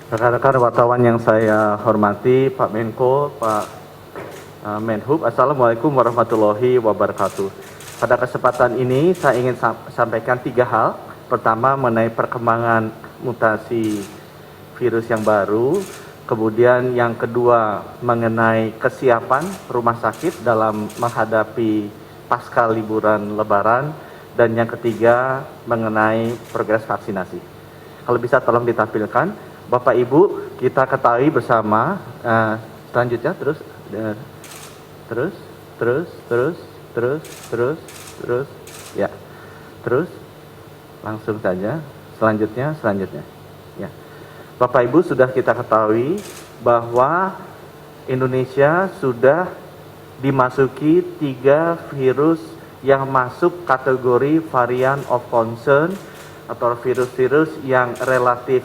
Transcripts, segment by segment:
Rekan-rekan wartawan yang saya hormati, Pak Menko, Pak Menhub, Assalamualaikum warahmatullahi wabarakatuh. Pada kesempatan ini saya ingin sampaikan 3 hal. Pertama, mengenai perkembangan mutasi virus yang baru. Kemudian yang kedua, mengenai kesiapan rumah sakit dalam menghadapi pasca liburan Lebaran. Dan yang ketiga, mengenai progres vaksinasi. Kalau bisa tolong ditampilkan. Bapak Ibu, kita ketahui bersama, selanjutnya terus, ya, terus, langsung saja, selanjutnya, ya. Bapak Ibu, sudah kita ketahui bahwa Indonesia sudah dimasuki 3 virus yang masuk kategori varian of concern atau virus-virus yang relatif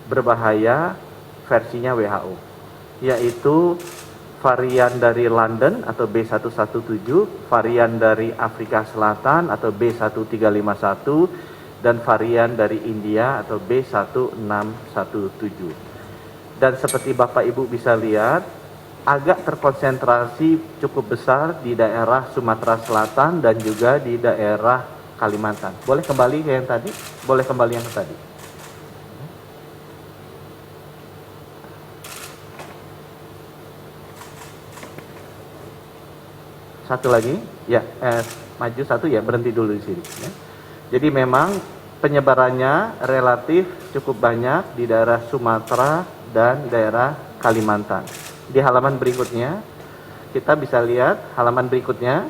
berbahaya versinya WHO, yaitu varian dari London atau B117, varian dari Afrika Selatan atau B1351, dan varian dari India atau B1617. Dan seperti Bapak Ibu bisa lihat, agak terkonsentrasi cukup besar di daerah Sumatera Selatan dan juga di daerah Kalimantan. Boleh kembali ke yang tadi? Boleh kembali yang tadi. Satu lagi, ya, maju satu ya, berhenti dulu di sini. Ya. Jadi memang penyebarannya relatif cukup banyak di daerah Sumatera dan daerah Kalimantan. Di halaman berikutnya, kita bisa lihat halaman berikutnya.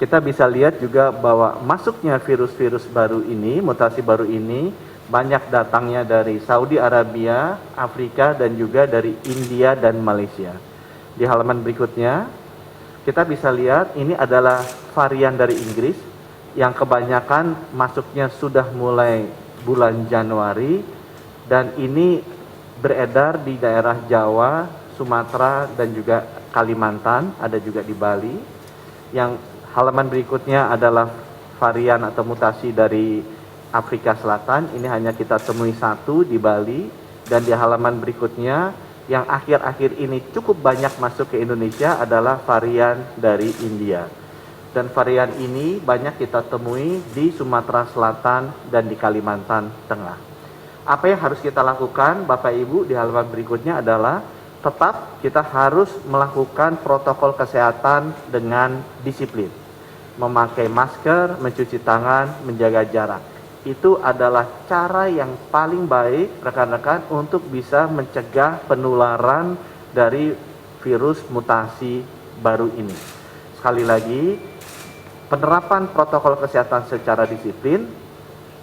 Kita bisa lihat juga bahwa masuknya virus-virus baru ini, mutasi baru ini, banyak datangnya dari Saudi Arabia, Afrika, dan juga dari India dan Malaysia. Di halaman berikutnya, kita bisa lihat ini adalah varian dari Inggris yang kebanyakan masuknya sudah mulai bulan Januari dan ini beredar di daerah Jawa, Sumatera, dan juga Kalimantan, ada juga di Bali. Yang halaman berikutnya adalah varian atau mutasi dari Afrika Selatan, ini hanya kita temui 1 di Bali, dan di halaman berikutnya yang akhir-akhir ini cukup banyak masuk ke Indonesia adalah varian dari India. Dan varian ini banyak kita temui di Sumatera Selatan dan di Kalimantan Tengah. Apa yang harus kita lakukan, Bapak Ibu, di halaman berikutnya adalah tetap kita harus melakukan protokol kesehatan dengan disiplin. Memakai masker, mencuci tangan, menjaga jarak. Itu adalah cara yang paling baik rekan-rekan untuk bisa mencegah penularan dari virus mutasi baru ini. Sekali lagi, penerapan protokol kesehatan secara disiplin,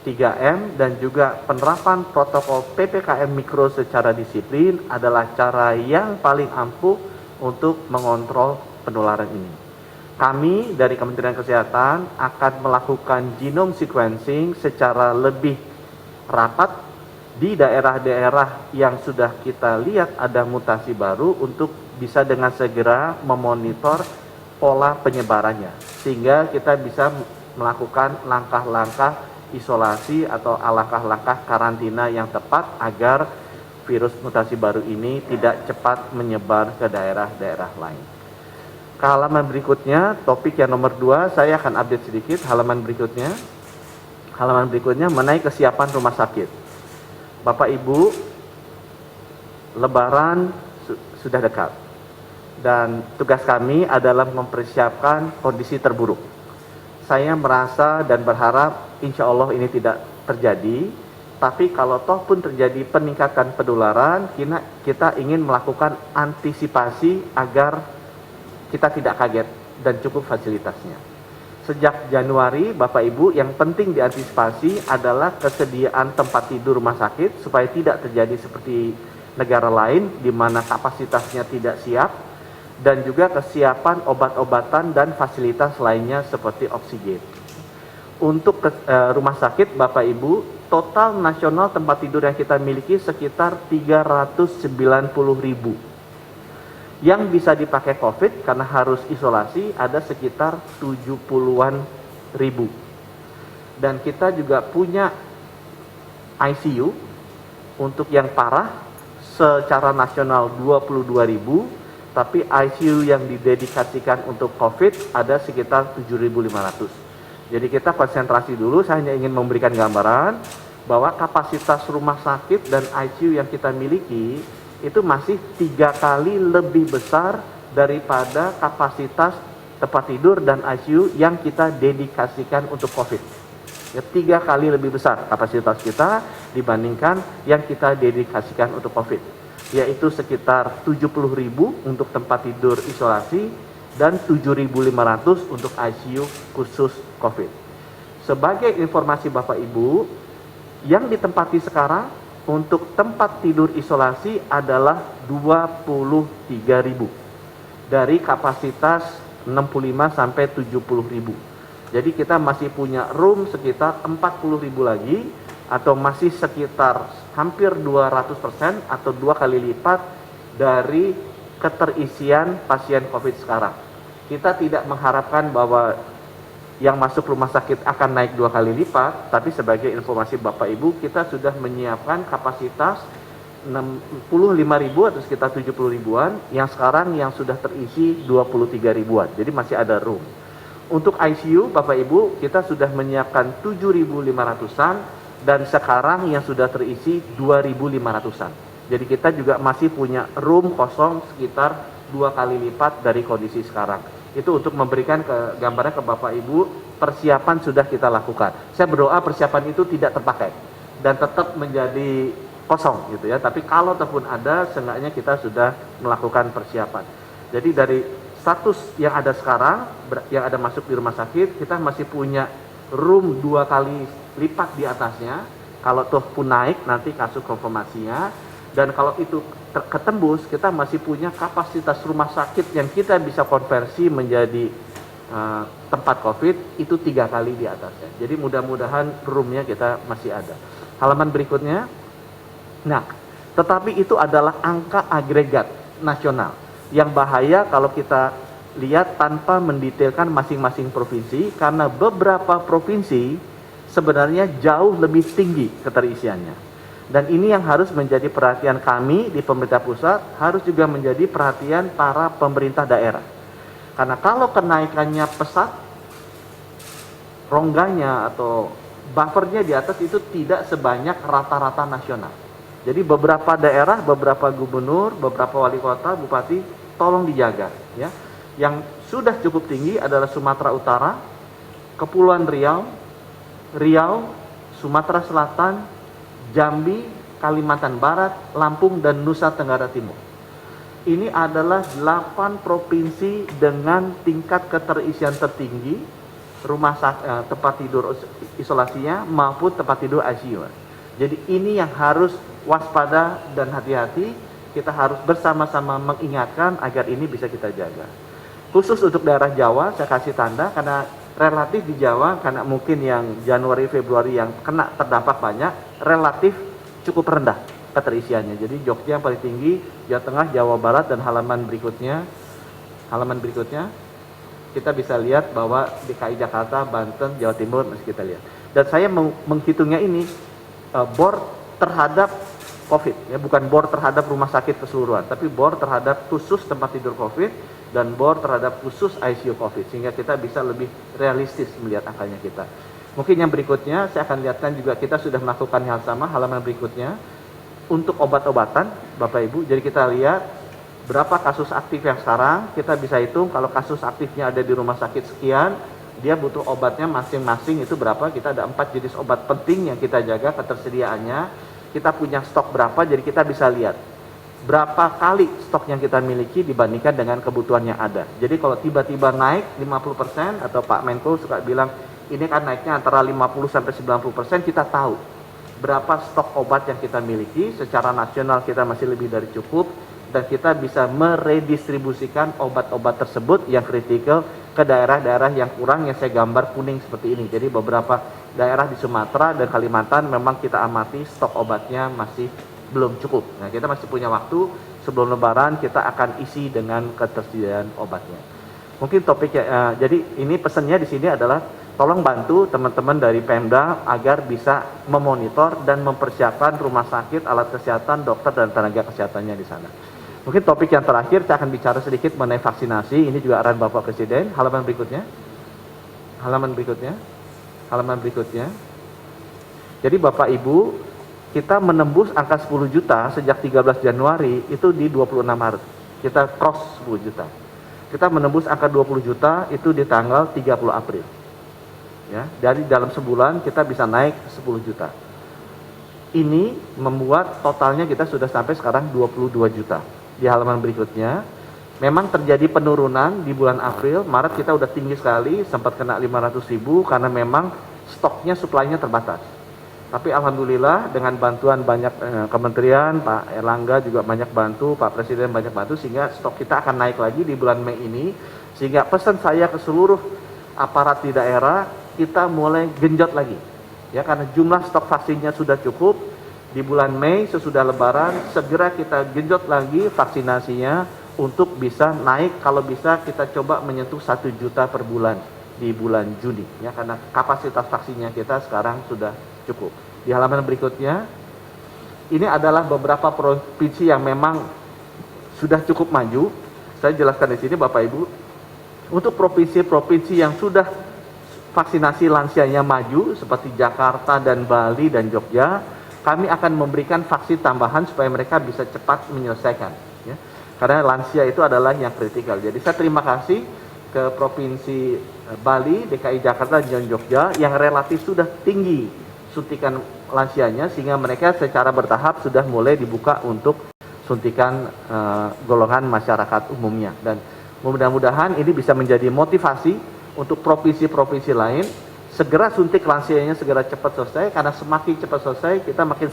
3M, dan juga penerapan protokol PPKM Mikro secara disiplin adalah cara yang paling ampuh untuk mengontrol penularan ini. Kami dari Kementerian Kesehatan akan melakukan genome sequencing secara lebih rapat di daerah-daerah yang sudah kita lihat ada mutasi baru untuk bisa dengan segera memonitor pola penyebarannya. Sehingga kita bisa melakukan langkah-langkah isolasi atau langkah-langkah karantina yang tepat agar virus mutasi baru ini tidak cepat menyebar ke daerah-daerah lain. Ke halaman berikutnya, topik yang nomor 2, saya akan update sedikit halaman berikutnya. Halaman berikutnya mengenai kesiapan rumah sakit. Bapak Ibu, Lebaran sudah dekat. Dan tugas kami adalah mempersiapkan kondisi terburuk. Saya merasa dan berharap insya Allah ini tidak terjadi. Tapi kalau toh pun terjadi peningkatan penularan, kita ingin melakukan antisipasi agar kita tidak kaget dan cukup fasilitasnya. Sejak Januari, Bapak Ibu, yang penting diantisipasi adalah kesediaan tempat tidur rumah sakit supaya tidak terjadi seperti negara lain di mana kapasitasnya tidak siap, dan juga kesiapan obat-obatan dan fasilitas lainnya seperti oksigen. Untuk rumah sakit, Bapak Ibu, total nasional tempat tidur yang kita miliki sekitar 390.000. Yang bisa dipakai COVID karena harus isolasi ada sekitar 70-an ribu. Dan kita juga punya ICU Untuk yang parah secara nasional 22.000, tapi ICU yang didedikasikan untuk COVID ada sekitar 7.500. Jadi kita konsentrasi dulu, saya hanya ingin memberikan gambaran bahwa kapasitas rumah sakit dan ICU yang kita miliki itu masih 3 kali lebih besar daripada kapasitas tempat tidur dan ICU yang kita dedikasikan untuk COVID. Ya, 3 kali lebih besar kapasitas kita dibandingkan yang kita dedikasikan untuk COVID. Yaitu sekitar 70.000 untuk tempat tidur isolasi dan 7.500 untuk ICU khusus COVID. Sebagai informasi Bapak Ibu, yang ditempati sekarang untuk tempat tidur isolasi adalah 23.000 dari kapasitas 65 sampai 70.000. Jadi kita masih punya room sekitar 40.000 lagi, atau masih sekitar hampir 200% atau 2 kali lipat dari keterisian pasien COVID sekarang. Kita tidak mengharapkan bahwa yang masuk rumah sakit akan naik 2 kali lipat, tapi sebagai informasi Bapak Ibu, kita sudah menyiapkan kapasitas 65.000 atau sekitar 70.000-an, yang sekarang yang sudah terisi 23.000-an. Jadi masih ada room. Untuk ICU Bapak Ibu, kita sudah menyiapkan 7.500-an, dan sekarang yang sudah terisi 2.500-an. Jadi kita juga masih punya room kosong sekitar 2 kali lipat dari kondisi sekarang. Itu untuk memberikan gambaran ke Bapak Ibu, persiapan sudah kita lakukan. Saya berdoa persiapan itu tidak terpakai dan tetap menjadi kosong gitu ya. Tapi kalau ataupun ada, seenggaknya kita sudah melakukan persiapan. Jadi dari status yang ada sekarang, yang ada masuk di rumah sakit, kita masih punya room 2 kali lipat di atasnya. Kalau toh pun naik nanti kasus konfirmasinya, dan kalau itu ketembus, kita masih punya kapasitas rumah sakit yang kita bisa konversi menjadi tempat COVID itu 3 kali di atasnya. Jadi mudah-mudahan roomnya kita masih ada. Halaman berikutnya. Nah, tetapi itu adalah angka agregat nasional. Yang bahaya kalau kita lihat tanpa mendetailkan masing-masing provinsi, karena beberapa provinsi sebenarnya jauh lebih tinggi keterisiannya. Dan ini yang harus menjadi perhatian kami di pemerintah pusat, harus juga menjadi perhatian para pemerintah daerah. Karena kalau kenaikannya pesat, rongganya atau buffernya di atas itu tidak sebanyak rata-rata nasional. Jadi beberapa daerah, beberapa gubernur, beberapa wali kota, bupati, tolong dijaga. Ya. Yang sudah cukup tinggi adalah Sumatera Utara, Kepulauan Riau, Sumatera Selatan, Jambi, Kalimantan Barat, Lampung, dan Nusa Tenggara Timur. Ini adalah 8 provinsi dengan tingkat keterisian tertinggi rumah sakit, tempat tidur isolasinya maupun tempat tidur ICU. Jadi ini yang harus waspada dan hati-hati. Kita harus bersama-sama mengingatkan agar ini bisa kita jaga. Khusus untuk daerah Jawa, saya kasih tanda karena relatif di Jawa, karena mungkin yang Januari, Februari yang kena terdampak banyak, relatif cukup rendah keterisiannya. Jadi Jogja yang paling tinggi, Jawa Tengah, Jawa Barat, dan halaman berikutnya kita bisa lihat bahwa DKI Jakarta, Banten, Jawa Timur masih kita lihat. Dan saya menghitungnya ini bor terhadap COVID, ya, bukan bor terhadap rumah sakit keseluruhan, tapi bor terhadap khusus tempat tidur COVID dan bor terhadap khusus ICU COVID, sehingga kita bisa lebih realistis melihat angkanya kita. Mungkin yang berikutnya saya akan lihatkan juga kita sudah melakukan hal sama, halaman berikutnya. Untuk obat-obatan, Bapak Ibu, jadi kita lihat berapa kasus aktif yang sekarang, kita bisa hitung kalau kasus aktifnya ada di rumah sakit sekian, dia butuh obatnya masing-masing itu berapa. Kita ada 4 jenis obat penting yang kita jaga ketersediaannya, kita punya stok berapa, jadi kita bisa lihat berapa kali stok yang kita miliki dibandingkan dengan kebutuhan yang ada. Jadi kalau tiba-tiba naik 50%, atau Pak Menko suka bilang ini kan naiknya antara 50-90%, kita tahu berapa stok obat yang kita miliki. Secara nasional kita masih lebih dari cukup, dan kita bisa meredistribusikan obat-obat tersebut yang kritikal ke daerah-daerah yang kurang, yang saya gambar kuning seperti ini. Jadi beberapa daerah di Sumatera dan Kalimantan memang kita amati stok obatnya masih belum cukup. Nah, kita masih punya waktu sebelum Lebaran, kita akan isi dengan ketersediaan obatnya. Mungkin topiknya, jadi ini pesannya di sini adalah tolong bantu teman-teman dari Pemda agar bisa memonitor dan mempersiapkan rumah sakit, alat kesehatan, dokter, dan tenaga kesehatannya di sana. Mungkin topik yang terakhir, saya akan bicara sedikit mengenai vaksinasi. Ini juga arahan Bapak Presiden. Halaman berikutnya. Halaman berikutnya. Halaman berikutnya. Jadi Bapak Ibu, kita menembus angka 10 juta sejak 13 Januari itu di 26 Maret. Kita cross 10 juta. Kita menembus angka 20 juta itu di tanggal 30 April. Ya, dari dalam sebulan kita bisa naik 10 juta. Ini membuat totalnya kita sudah sampai sekarang 22 juta. Di halaman berikutnya, memang terjadi penurunan di bulan April, Maret kita udah tinggi sekali, sempat kena 500.000 karena memang stoknya, supply-nya terbatas. Tapi alhamdulillah dengan bantuan banyak kementerian, Pak Erlangga juga banyak bantu, Pak Presiden banyak bantu, sehingga stok kita akan naik lagi di bulan Mei ini. Sehingga pesan saya ke seluruh aparat di daerah, kita mulai genjot lagi. Ya, karena jumlah stok vaksinnya sudah cukup. Di bulan Mei sesudah Lebaran, segera kita genjot lagi vaksinasinya untuk bisa naik, kalau bisa kita coba menyentuh 1 juta per bulan di bulan Juni. Ya, karena kapasitas vaksinnya kita sekarang sudah cukup. Di halaman berikutnya, ini adalah beberapa provinsi yang memang sudah cukup maju. Saya jelaskan di sini Bapak Ibu. Untuk provinsi-provinsi yang sudah vaksinasi lansianya maju seperti Jakarta dan Bali dan Jogja, kami akan memberikan vaksin tambahan supaya mereka bisa cepat menyelesaikan. Ya. Karena lansia itu adalah yang kritikal. Jadi saya terima kasih ke Provinsi Bali, DKI Jakarta, dan Jogja yang relatif sudah tinggi suntikan lansianya, sehingga mereka secara bertahap sudah mulai dibuka untuk suntikan golongan masyarakat umumnya. Dan mudah-mudahan ini bisa menjadi motivasi untuk provinsi-provinsi lain segera suntik lansianya, segera cepat selesai, karena semakin cepat selesai kita makin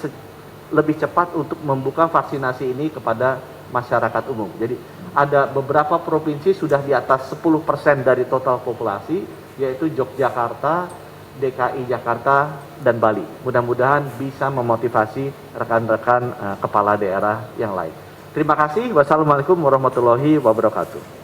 lebih cepat untuk membuka vaksinasi ini kepada masyarakat umum. Jadi ada beberapa provinsi sudah di atas 10% dari total populasi, yaitu Yogyakarta, DKI Jakarta, dan Bali. Mudah-mudahan bisa memotivasi rekan-rekan kepala daerah yang lain. Terima kasih. Wassalamualaikum warahmatullahi wabarakatuh.